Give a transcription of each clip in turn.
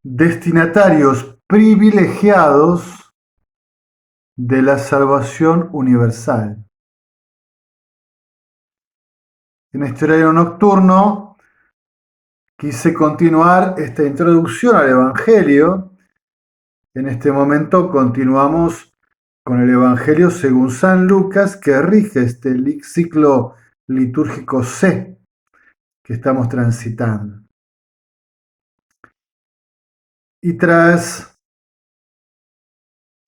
destinatarios privilegiados de la salvación universal. En este horario nocturno quise continuar esta introducción al Evangelio. En este momento continuamos con el Evangelio según San Lucas, que rige este ciclo litúrgico C que estamos transitando. Y tras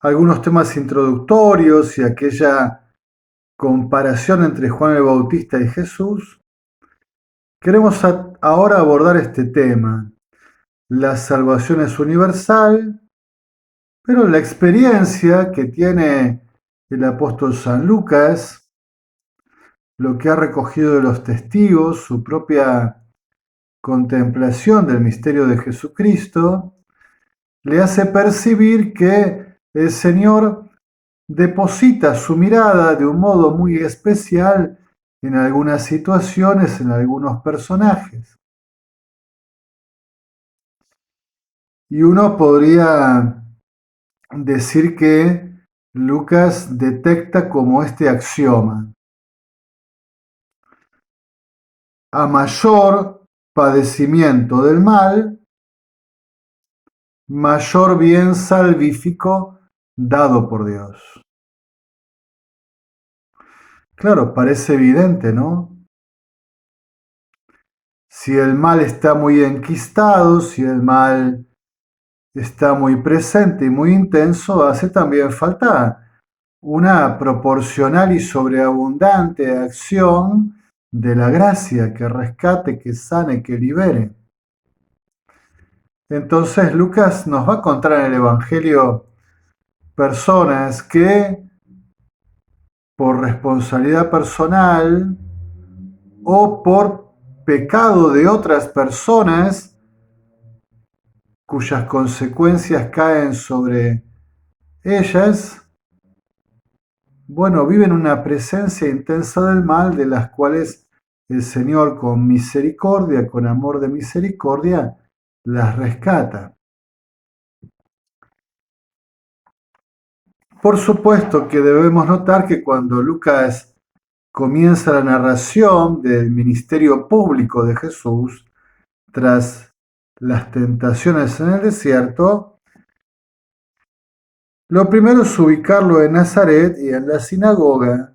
algunos temas introductorios y aquella comparación entre Juan el Bautista y Jesús, queremos ahora abordar este tema. La salvación es universal, pero la experiencia que tiene el apóstol San Lucas, lo que ha recogido de los testigos, su propia contemplación del misterio de Jesucristo, le hace percibir que el Señor deposita su mirada de un modo muy especial en algunas situaciones, en algunos personajes. Y uno podría decir que Lucas detecta como este axioma: a mayor padecimiento del mal, mayor bien salvífico dado por Dios. Claro, parece evidente, ¿no? Si el mal está muy enquistado, si el mal está muy presente y muy intenso, hace también falta una proporcional y sobreabundante acción de la gracia que rescate, que sane, que libere. Entonces Lucas nos va a contar en el Evangelio personas que por responsabilidad personal o por pecado de otras personas cuyas consecuencias caen sobre ellas, bueno, viven una presencia intensa del mal de las cuales el Señor con misericordia, con amor de misericordia, las rescata. Por supuesto que debemos notar que cuando Lucas comienza la narración del ministerio público de Jesús tras las tentaciones en el desierto, lo primero es ubicarlo en Nazaret y en la sinagoga.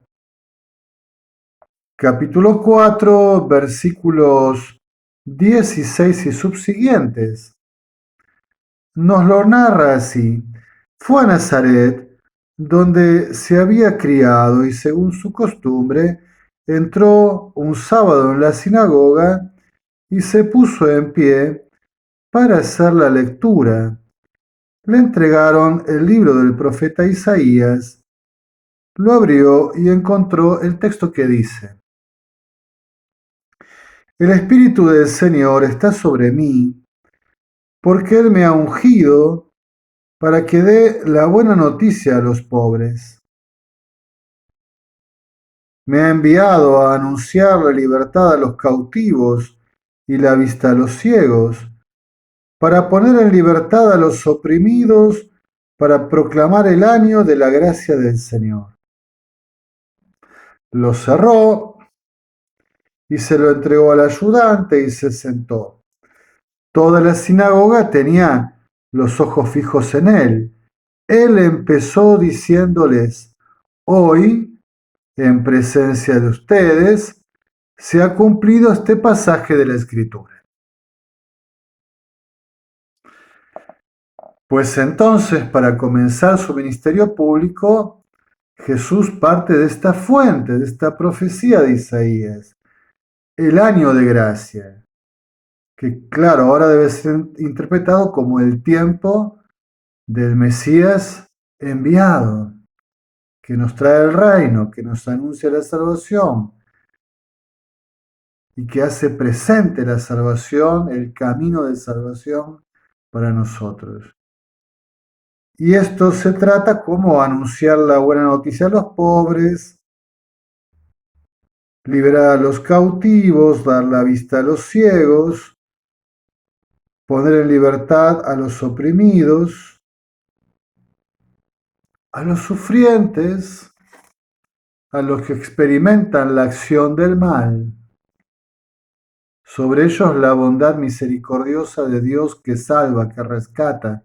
Capítulo 4, versículos 16 y subsiguientes. Nos lo narra así: fue a Nazaret, donde se había criado, y según su costumbre, entró un sábado en la sinagoga y se puso en pie para hacer la lectura. Le entregaron el libro del profeta Isaías, lo abrió y encontró el texto que dice: el Espíritu del Señor está sobre mí, porque Él me ha ungido para que dé la buena noticia a los pobres. Me ha enviado a anunciar la libertad a los cautivos y la vista a los ciegos, para poner en libertad a los oprimidos, para proclamar el año de la gracia del Señor. Lo cerró y se lo entregó al ayudante y se sentó. Toda la sinagoga tenía los ojos fijos en él. Él empezó diciéndoles: hoy, en presencia de ustedes, se ha cumplido este pasaje de la Escritura. Pues entonces, para comenzar su ministerio público, Jesús parte de esta fuente, de esta profecía de Isaías, el año de gracia, que claro, ahora debe ser interpretado como el tiempo del Mesías enviado, que nos trae el reino, que nos anuncia la salvación y que hace presente la salvación, el camino de salvación para nosotros. Y esto se trata como anunciar la buena noticia a los pobres, liberar a los cautivos, dar la vista a los ciegos, poner en libertad a los oprimidos, a los sufrientes, a los que experimentan la acción del mal. Sobre ellos la bondad misericordiosa de Dios que salva, que rescata,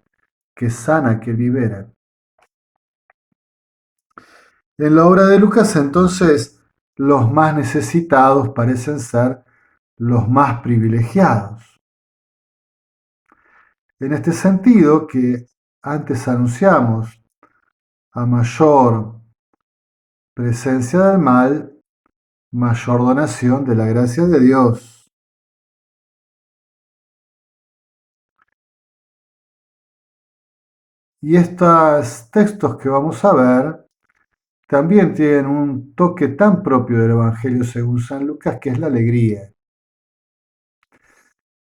que sana, que libera. En la obra de Lucas, entonces, los más necesitados parecen ser los más privilegiados. En este sentido, que antes anunciamos, a mayor presencia del mal, mayor donación de la gracia de Dios. Y estos textos que vamos a ver también tienen un toque tan propio del Evangelio según San Lucas, que es la alegría.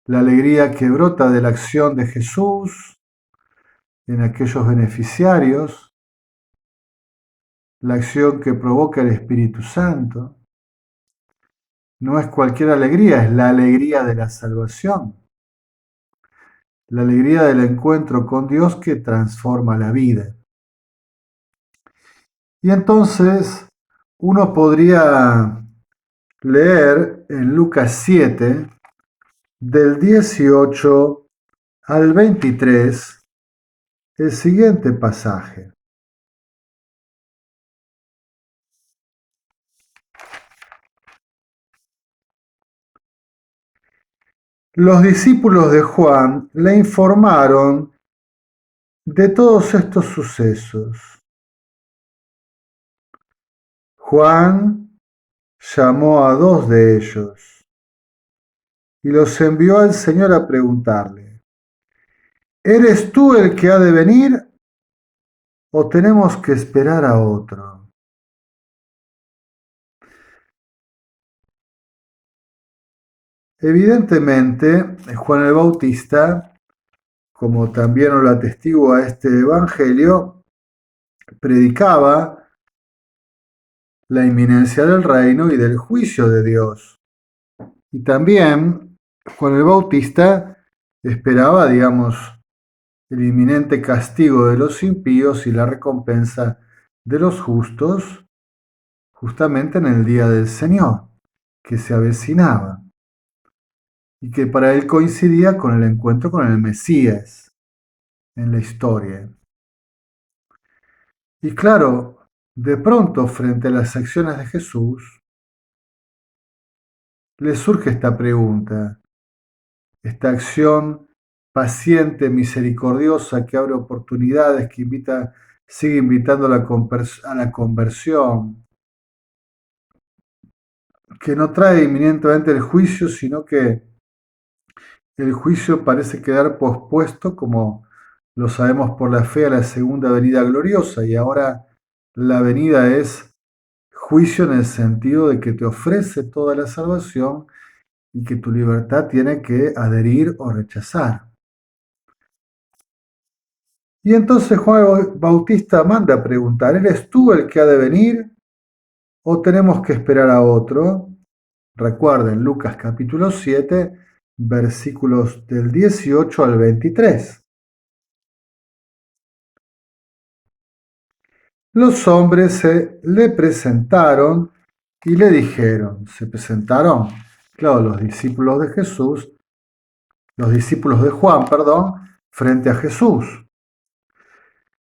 La alegría que brota de la acción de Jesús en aquellos beneficiarios, la acción que provoca el Espíritu Santo. No es cualquier alegría, es la alegría de la salvación, la alegría del encuentro con Dios que transforma la vida. Y entonces uno podría leer en Lucas 7, del 18 al 23, el siguiente pasaje. Los discípulos de Juan le informaron de todos estos sucesos. Juan llamó a dos de ellos y los envió al Señor a preguntarle, ¿eres tú el que ha de venir o tenemos que esperar a otro? Evidentemente, Juan el Bautista, como también lo atestigua este Evangelio, predicaba la inminencia del reino y del juicio de Dios. Y también Juan el Bautista esperaba, digamos, el inminente castigo de los impíos y la recompensa de los justos, justamente en el día del Señor, que se avecinaba, y que para él coincidía con el encuentro con el Mesías en la historia. Y claro, de pronto, frente a las acciones de Jesús, le surge esta pregunta, esta acción paciente, misericordiosa, que abre oportunidades, que sigue invitando a la conversión, que no trae inminentemente el juicio, sino que el juicio parece quedar pospuesto, como lo sabemos por la fe, a la segunda venida gloriosa, y ahora la venida es juicio en el sentido de que te ofrece toda la salvación y que tu libertad tiene que adherir o rechazar. Y entonces Juan Bautista manda a preguntar, ¿eres tú el que ha de venir o tenemos que esperar a otro? Recuerden, Lucas capítulo 7, versículos del 18 al 23. Los hombres se le presentaron y le dijeron, se presentaron, claro, los discípulos de Jesús, los discípulos de Juan, perdón, frente a Jesús.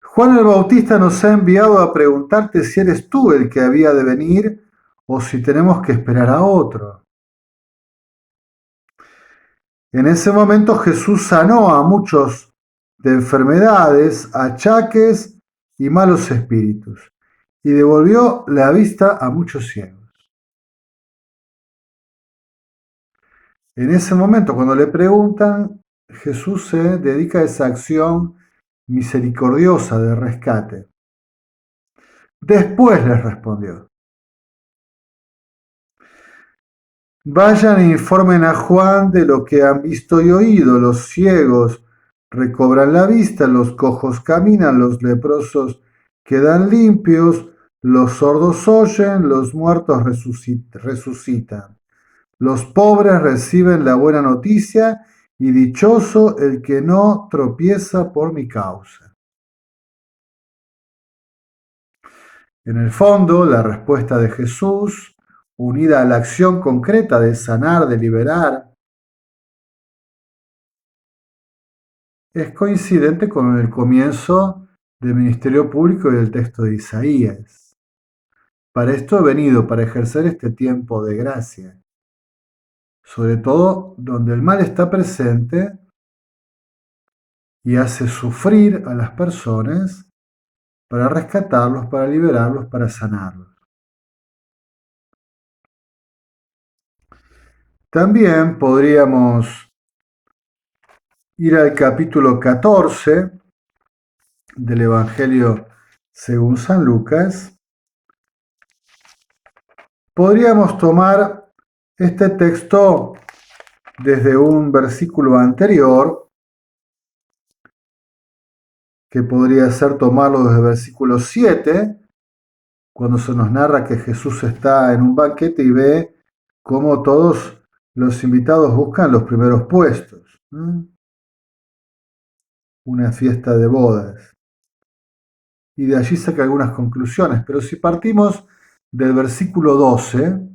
Juan el Bautista nos ha enviado a preguntarte si eres tú el que había de venir o si tenemos que esperar a otro. En ese momento Jesús sanó a muchos de enfermedades, achaques y malos espíritus, y devolvió la vista a muchos ciegos. En ese momento, cuando le preguntan, Jesús se dedica a esa acción misericordiosa de rescate. Después les respondió, vayan e informen a Juan de lo que han visto y oído. Los ciegos recobran la vista, los cojos caminan, los leprosos quedan limpios, los sordos oyen, los muertos resucitan. Los pobres reciben la buena noticia y dichoso el que no tropieza por mi causa. En el fondo, la respuesta de Jesús, unida a la acción concreta de sanar, de liberar, es coincidente con el comienzo del ministerio público y del texto de Isaías. Para esto he venido, para ejercer este tiempo de gracia, sobre todo donde el mal está presente y hace sufrir a las personas para rescatarlos, para liberarlos, para sanarlos. También podríamos ir al capítulo 14 del Evangelio según San Lucas. Podríamos tomar este texto desde un versículo anterior, que podría ser tomarlo desde el versículo 7, cuando se nos narra que Jesús está en un banquete y ve cómo todos los invitados buscan los primeros puestos. Una fiesta de bodas. Y de allí saca algunas conclusiones. Pero si partimos del versículo 12,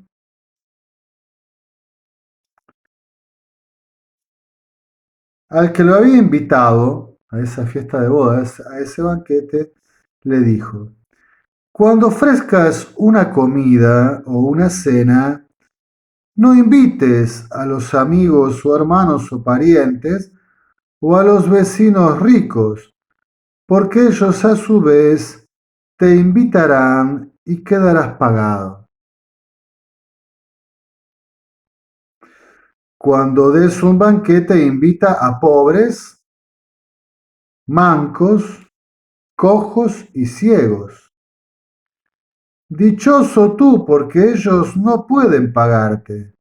al que lo había invitado a esa fiesta de bodas, a ese banquete, le dijo: cuando ofrezcas una comida o una cena, no invites a los amigos o hermanos o parientes o a los vecinos ricos, porque ellos a su vez te invitarán y quedarás pagado. Cuando des un banquete, invita a pobres, mancos, cojos y ciegos. Dichoso tú, porque ellos no pueden pagarte,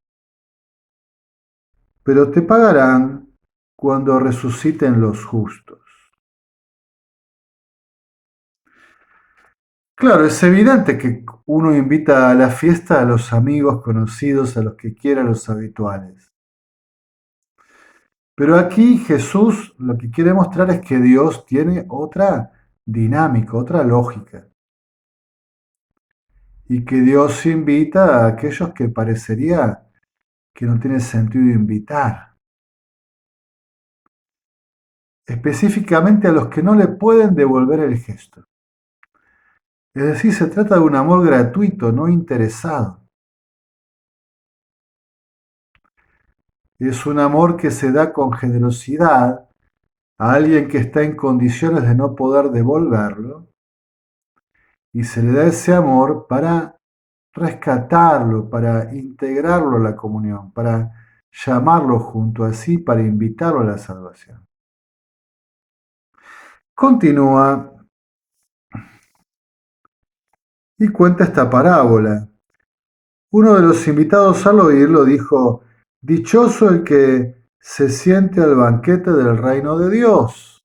pero te pagarán cuando resuciten los justos. Claro, es evidente que uno invita a la fiesta a los amigos conocidos, a los que quiera, a los habituales. Pero aquí Jesús lo que quiere mostrar es que Dios tiene otra dinámica, otra lógica. Y que Dios invita a aquellos que parecería que no tiene sentido invitar. Específicamente a los que no le pueden devolver el gesto. Es decir, se trata de un amor gratuito, no interesado. Es un amor que se da con generosidad a alguien que está en condiciones de no poder devolverlo, y se le da ese amor para rescatarlo, para integrarlo a la comunión, para llamarlo junto a sí, para invitarlo a la salvación. Continúa y cuenta esta parábola. Uno de los invitados al oírlo dijo: dichoso el que se siente al banquete del reino de Dios.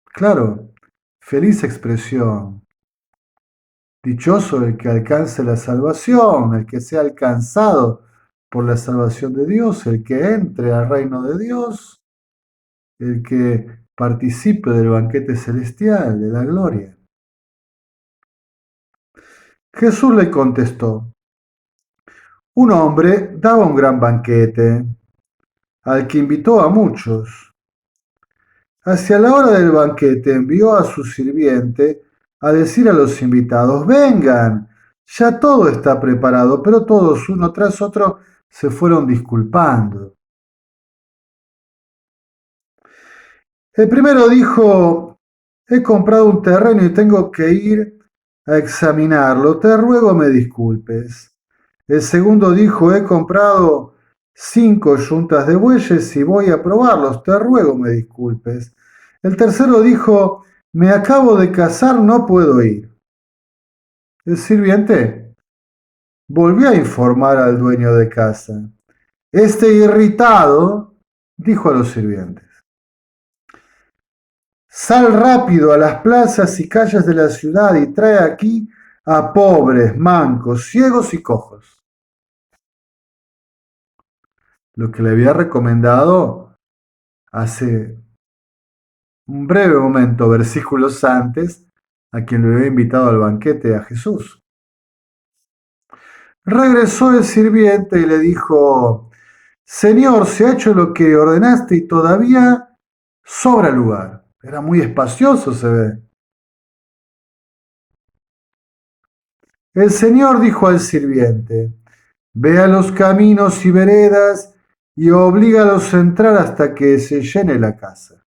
Claro, feliz expresión. Dichoso el que alcance la salvación, el que sea alcanzado por la salvación de Dios, el que entre al reino de Dios, el que participe del banquete celestial, de la gloria. Jesús le contestó: un hombre daba un gran banquete, al que invitó a muchos. Hacia la hora del banquete envió a su sirviente a decir a los invitados: vengan, ya todo está preparado, pero todos uno tras otro se fueron disculpando. El primero dijo: he comprado un terreno y tengo que ir a examinarlo, te ruego me disculpes. El segundo dijo: he comprado 5 yuntas de bueyes y voy a probarlos, te ruego me disculpes. El tercero dijo: me acabo de casar, no puedo ir. El sirviente volvió a informar al dueño de casa. Este irritado dijo a los sirvientes: sal rápido a las plazas y calles de la ciudad y trae aquí a pobres, mancos, ciegos y cojos. lo que le había recomendado hace un breve momento, versículos antes, a quien lo había invitado al banquete, a Jesús. Regresó el sirviente y le dijo, Señor, se ha hecho lo que ordenaste y todavía sobra lugar. Era muy espacioso, se ve. El Señor dijo al sirviente, ve a los caminos y veredas y oblígalos a entrar hasta que se llene la casa.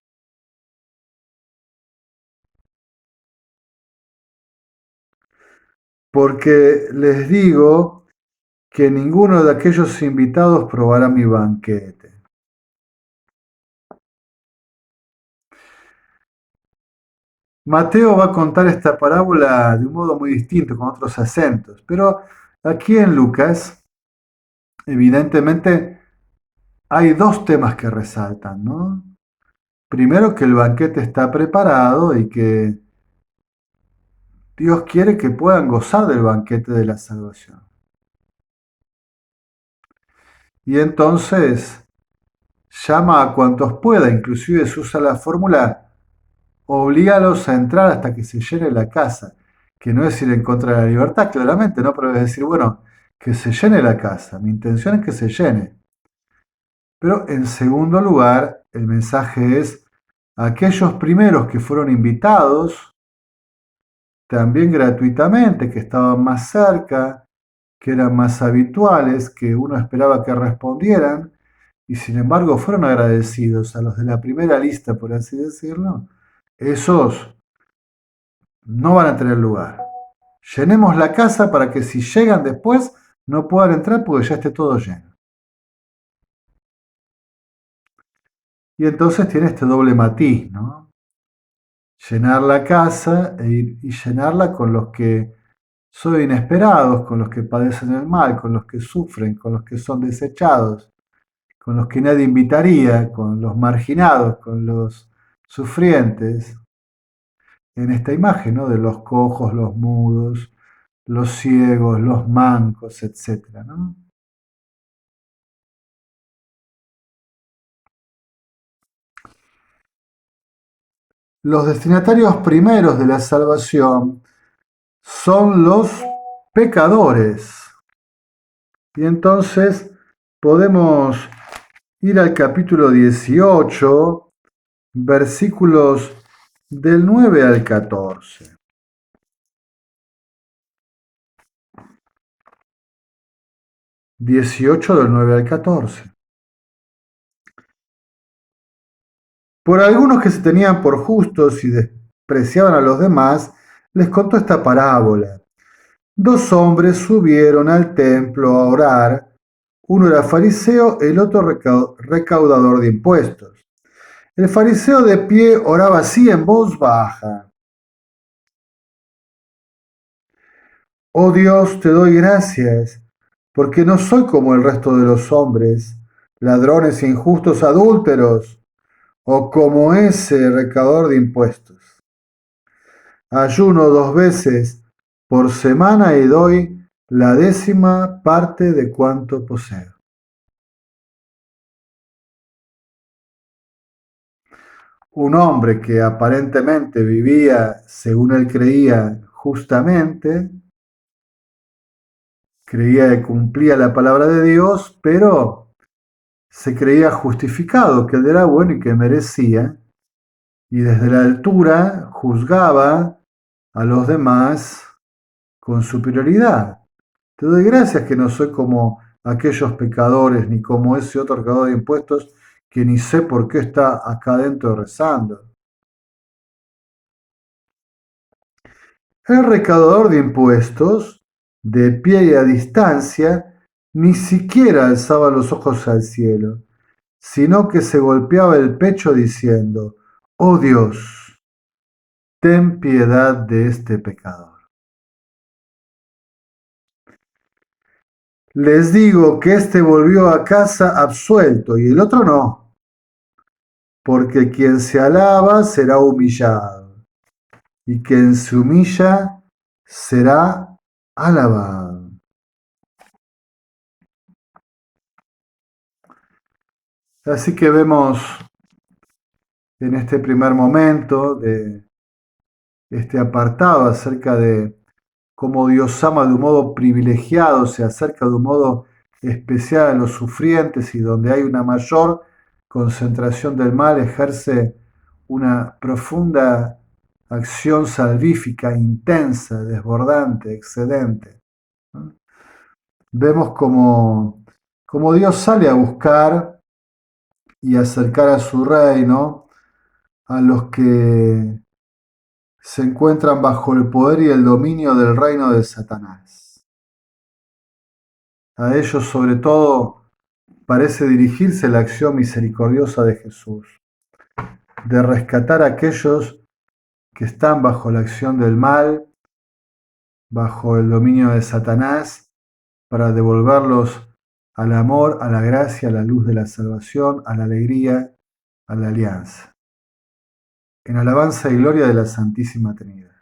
Porque les digo que ninguno de aquellos invitados probará mi banquete. Mateo va a contar esta parábola de un modo muy distinto, con otros acentos, pero aquí en Lucas, evidentemente, hay dos temas que resaltan, ¿no? Primero, que el banquete está preparado y que Dios quiere que puedan gozar del banquete de la salvación. Y entonces llama a cuantos pueda, inclusive se usa la fórmula, oblígalos a entrar hasta que se llene la casa, que no es ir en contra de la libertad, claramente, ¿no? Pero es decir, bueno, que se llene la casa, mi intención es que se llene. Pero en segundo lugar, el mensaje es a aquellos primeros que fueron invitados, también gratuitamente, que estaban más cerca, que eran más habituales, que uno esperaba que respondieran, y sin embargo fueron agradecidos a los de la primera lista, por así decirlo, esos no van a tener lugar. Llenemos la casa para que si llegan después no puedan entrar porque ya esté todo lleno. Y entonces tiene este doble matiz, ¿no? Llenar la casa y llenarla con los que son inesperados, con los que padecen el mal, con los que sufren, con los que son desechados, con los que nadie invitaría, con los marginados, con los sufrientes, en esta imagen, ¿no? De los cojos, los mudos, los ciegos, los mancos, etcétera, ¿no? Los destinatarios primeros de la salvación son los pecadores. Y entonces podemos ir al capítulo 18, versículos del 9 al 14. 18 del 9 al 14. Por algunos que se tenían por justos y despreciaban a los demás, les contó esta parábola. Dos hombres subieron al templo a orar. Uno era fariseo, el otro recaudador de impuestos. El fariseo de pie oraba así en voz baja. Oh Dios, te doy gracias, porque no soy como el resto de los hombres, ladrones, injustos, adúlteros, o como ese recaudador de impuestos. Ayuno 2 veces por semana y doy la 10ª parte de cuanto poseo. Un hombre que aparentemente vivía, según él creía, justamente, creía que cumplía la palabra de Dios, pero se creía justificado, que él era bueno y que merecía, y desde la altura juzgaba a los demás con superioridad. Te doy gracias que no soy como aquellos pecadores, ni como ese otro recaudador de impuestos que ni sé por qué está acá adentro rezando. El recaudador de impuestos, de pie y a distancia, ni siquiera alzaba los ojos al cielo, sino que se golpeaba el pecho diciendo, oh Dios, ten piedad de este pecador. Les digo que éste volvió a casa absuelto y el otro no, porque quien se alaba será humillado, y quien se humilla será alabado. Así que vemos en este primer momento de este apartado acerca de cómo Dios ama de un modo privilegiado, se acerca de un modo especial a los sufrientes y donde hay una mayor concentración del mal, ejerce una profunda acción salvífica, intensa, desbordante, excedente. Vemos como Dios sale a buscar y acercar a su reino a los que se encuentran bajo el poder y el dominio del reino de Satanás. A ellos sobre todo parece dirigirse la acción misericordiosa de Jesús, de rescatar a aquellos que están bajo la acción del mal, bajo el dominio de Satanás, para devolverlos al amor, a la gracia, a la luz de la salvación, a la alegría, a la alianza. En alabanza y gloria de la Santísima Trinidad.